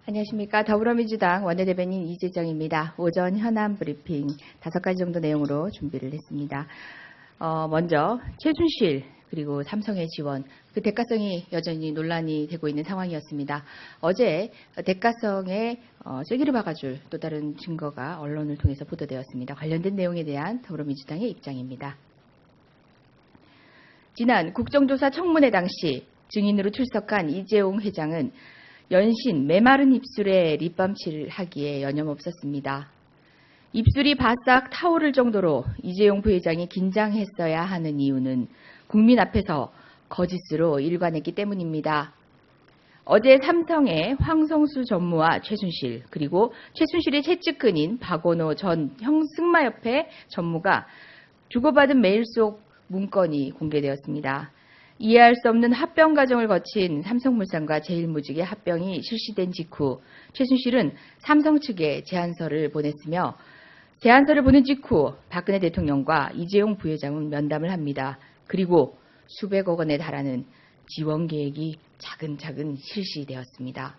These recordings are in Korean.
안녕하십니까. 더불어민주당 원내대변인 이재정입니다. 오전 현안 브리핑 5가지 정도 내용으로 준비를 했습니다. 먼저 최순실 그리고 삼성의 지원, 그 대가성이 여전히 논란이 되고 있는 상황이었습니다. 어제 대가성에 쐐기를 박아줄 또 다른 증거가 언론을 통해서 보도되었습니다. 관련된 내용에 대한 더불어민주당의 입장입니다. 지난 국정조사 청문회 당시 증인으로 출석한 이재용 회장은 연신 메마른 입술에 립밤칠을 하기에 여념없었습니다. 입술이 바싹 타오를 정도로 이재용 부회장이 긴장했어야 하는 이유는 국민 앞에서 거짓으로 일관했기 때문입니다. 어제 삼성의 황성수 전무와 최순실, 그리고 최순실의 최측근인 박원호 전 승마협회 전무가 주고받은 메일 속 문건이 공개되었습니다. 이해할 수 없는 합병 과정을 거친 삼성물산과 제일모직의 합병이 실시된 직후 최순실은 삼성 측에 제안서를 보냈으며 제안서를 보낸 직후 박근혜 대통령과 이재용 부회장은 면담을 합니다. 그리고 수백억 원에 달하는 지원 계획이 차근차근 실시되었습니다.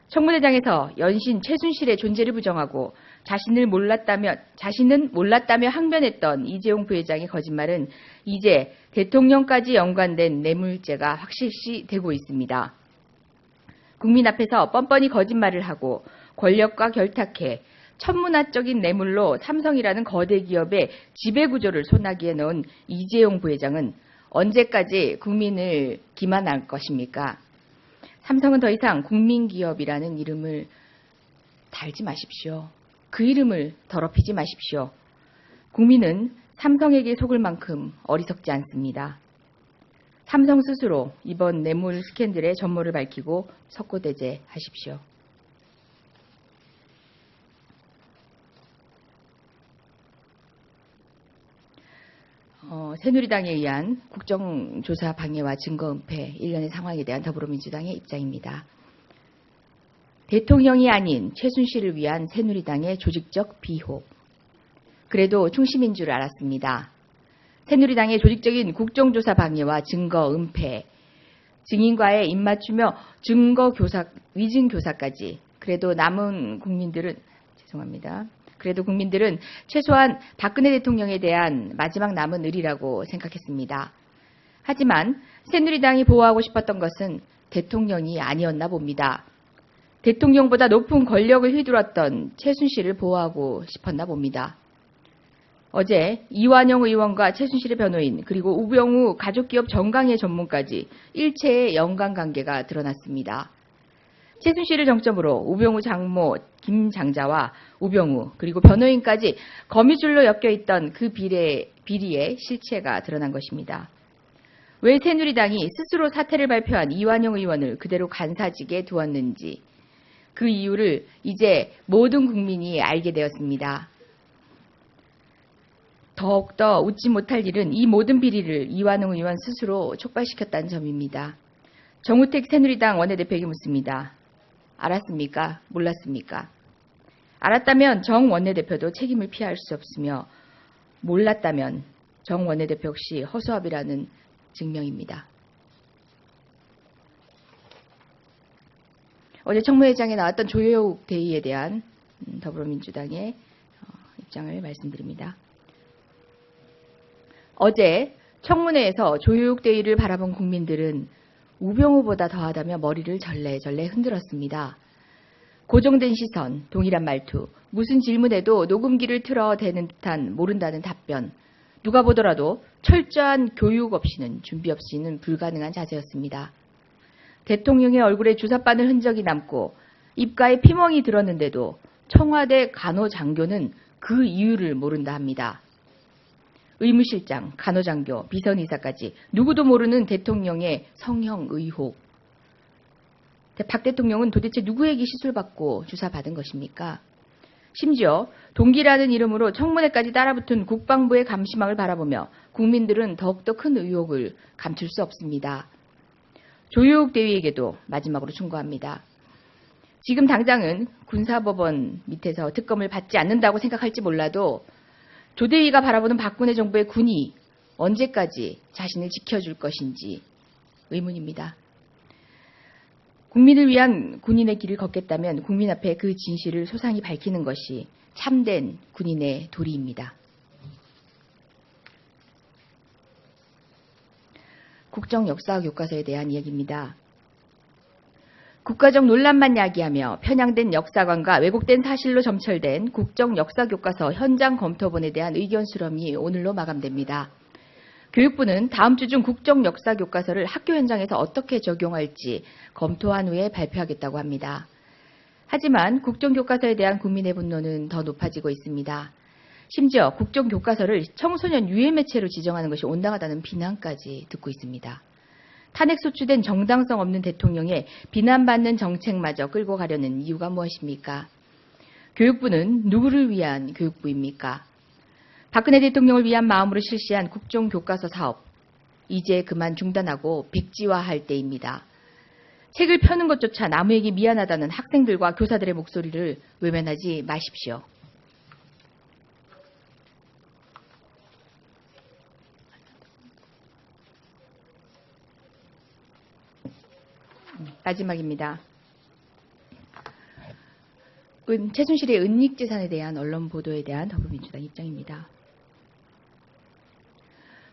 청문회장에서 연신 최순실의 존재를 부정하고 자신은 몰랐다며 항변했던 이재용 부회장의 거짓말은 이제 대통령까지 연관된 뇌물죄가 확실시되고 있습니다. 국민 앞에서 뻔뻔히 거짓말을 하고 권력과 결탁해 천문학적인 뇌물로 삼성이라는 거대 기업의 지배구조를 소나기에 넣은 이재용 부회장은 언제까지 국민을 기만할 것입니까? 삼성은 더 이상 국민기업이라는 이름을 달지 마십시오. 그 이름을 더럽히지 마십시오. 국민은 삼성에게 속을 만큼 어리석지 않습니다. 삼성 스스로 이번 뇌물 스캔들의 전모를 밝히고 석고대죄하십시오. 새누리당에 의한 국정조사 방해와 증거 은폐 일련의 상황에 대한 더불어민주당의 입장입니다. 대통령이 아닌 최순실을 위한 새누리당의 조직적 비호. 그래도 충심인 줄 알았습니다. 새누리당의 조직적인 국정조사 방해와 증거 은폐, 증인과의 입맞추며 위증 교사까지. 그래도 국민들은 최소한 박근혜 대통령에 대한 마지막 남은 의리라고 생각했습니다. 하지만 새누리당이 보호하고 싶었던 것은 대통령이 아니었나 봅니다. 대통령보다 높은 권력을 휘둘렀던 최순실을 보호하고 싶었나 봅니다. 어제 이완영 의원과 최순실의 변호인 그리고 우병우 가족기업 정강의 전문까지 일체의 연관관계가 드러났습니다. 최순실을 정점으로 우병우 장모 김장자와 우병우 그리고 변호인까지 거미줄로 엮여있던 그 비리의 실체가 드러난 것입니다. 왜 새누리당이 스스로 사퇴를 발표한 이완영 의원을 그대로 간사직에 두었는지 그 이유를 이제 모든 국민이 알게 되었습니다. 더욱더 웃지 못할 일은 이 모든 비리를 이완영 의원 스스로 촉발시켰다는 점입니다. 정우택 새누리당 원내대표에게 묻습니다. 알았습니까? 몰랐습니까? 알았다면 정 원내대표도 책임을 피할 수 없으며 몰랐다면 정 원내대표 역시 허수아비라는 증명입니다. 어제 청문회장에 나왔던 조효옥 대의에 대한 더불어민주당의 입장을 말씀드립니다. 어제 청문회에서 조효옥 대의를 바라본 국민들은 우병우보다 더하다며 머리를 절레절레 흔들었습니다. 고정된 시선, 동일한 말투, 무슨 질문에도 녹음기를 틀어대는 듯한 모른다는 답변, 누가 보더라도 철저한 교육 없이는 준비 없이는 불가능한 자세였습니다. 대통령의 얼굴에 주사바늘 흔적이 남고 입가에 피멍이 들었는데도 청와대 간호장교는 그 이유를 모른다 합니다. 의무실장, 간호장교, 비선의사까지 누구도 모르는 대통령의 성형 의혹. 박 대통령은 도대체 누구에게 시술받고 주사받은 것입니까? 심지어 동기라는 이름으로 청문회까지 따라붙은 국방부의 감시망을 바라보며 국민들은 더욱더 큰 의혹을 감출 수 없습니다. 조효옥 대위에게도 마지막으로 충고합니다. 지금 당장은 군사법원 밑에서 특검을 받지 않는다고 생각할지 몰라도 조 대위가 바라보는 박근혜 정부의 군이 언제까지 자신을 지켜줄 것인지 의문입니다. 국민을 위한 군인의 길을 걷겠다면 국민 앞에 그 진실을 소상히 밝히는 것이 참된 군인의 도리입니다. 국정역사 교과서에 대한 이야기입니다. 국가적 논란만 야기하며 편향된 역사관과 왜곡된 사실로 점철된 국정역사교과서 현장 검토본에 대한 의견 수렴이 오늘로 마감됩니다. 교육부는 다음 주 중 국정역사교과서를 학교 현장에서 어떻게 적용할지 검토한 후에 발표하겠다고 합니다. 하지만 국정교과서에 대한 국민의 분노는 더 높아지고 있습니다. 심지어 국정교과서를 청소년 유해 매체로 지정하는 것이 온당하다는 비난까지 듣고 있습니다. 탄핵 소추된 정당성 없는 대통령의 비난받는 정책마저 끌고 가려는 이유가 무엇입니까? 교육부는 누구를 위한 교육부입니까? 박근혜 대통령을 위한 마음으로 실시한 국정교과서 사업, 이제 그만 중단하고 백지화할 때입니다. 책을 펴는 것조차 남에게 미안하다는 학생들과 교사들의 목소리를 외면하지 마십시오. 마지막입니다. 최순실의 은닉재산에 대한 언론 보도에 대한 더불어민주당 입장입니다.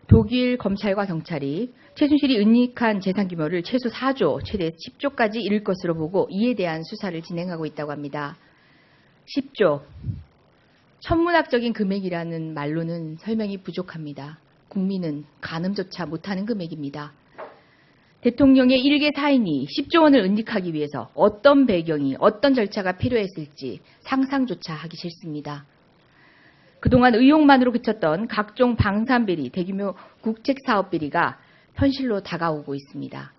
독일 검찰과 경찰이 최순실이 은닉한 재산 규모를 최소 4조, 최대 10조까지 이를 것으로 보고 이에 대한 수사를 진행하고 있다고 합니다. 10조, 천문학적인 금액이라는 말로는 설명이 부족합니다. 국민은 가늠조차 못하는 금액입니다. 대통령의 일개 사인이 10조 원을 은닉하기 위해서 어떤 배경이, 어떤 절차가 필요했을지 상상조차 하기 싫습니다. 그동안 의혹만으로 그쳤던 각종 방산비리, 대규모 국책사업 비리가 현실로 다가오고 있습니다.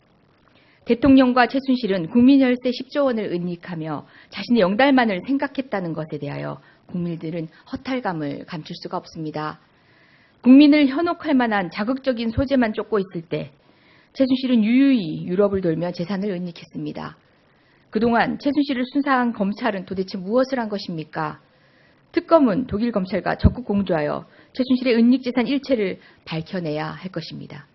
대통령과 최순실은 국민혈세 10조 원을 은닉하며 자신의 영달만을 생각했다는 것에 대하여 국민들은 허탈감을 감출 수가 없습니다. 국민을 현혹할 만한 자극적인 소재만 쫓고 있을 때 최순실은 유유히 유럽을 돌며 재산을 은닉했습니다. 그동안 최순실을 수사한 검찰은 도대체 무엇을 한 것입니까? 특검은 독일 검찰과 적극 공조하여 최순실의 은닉재산 일체를 밝혀내야 할 것입니다.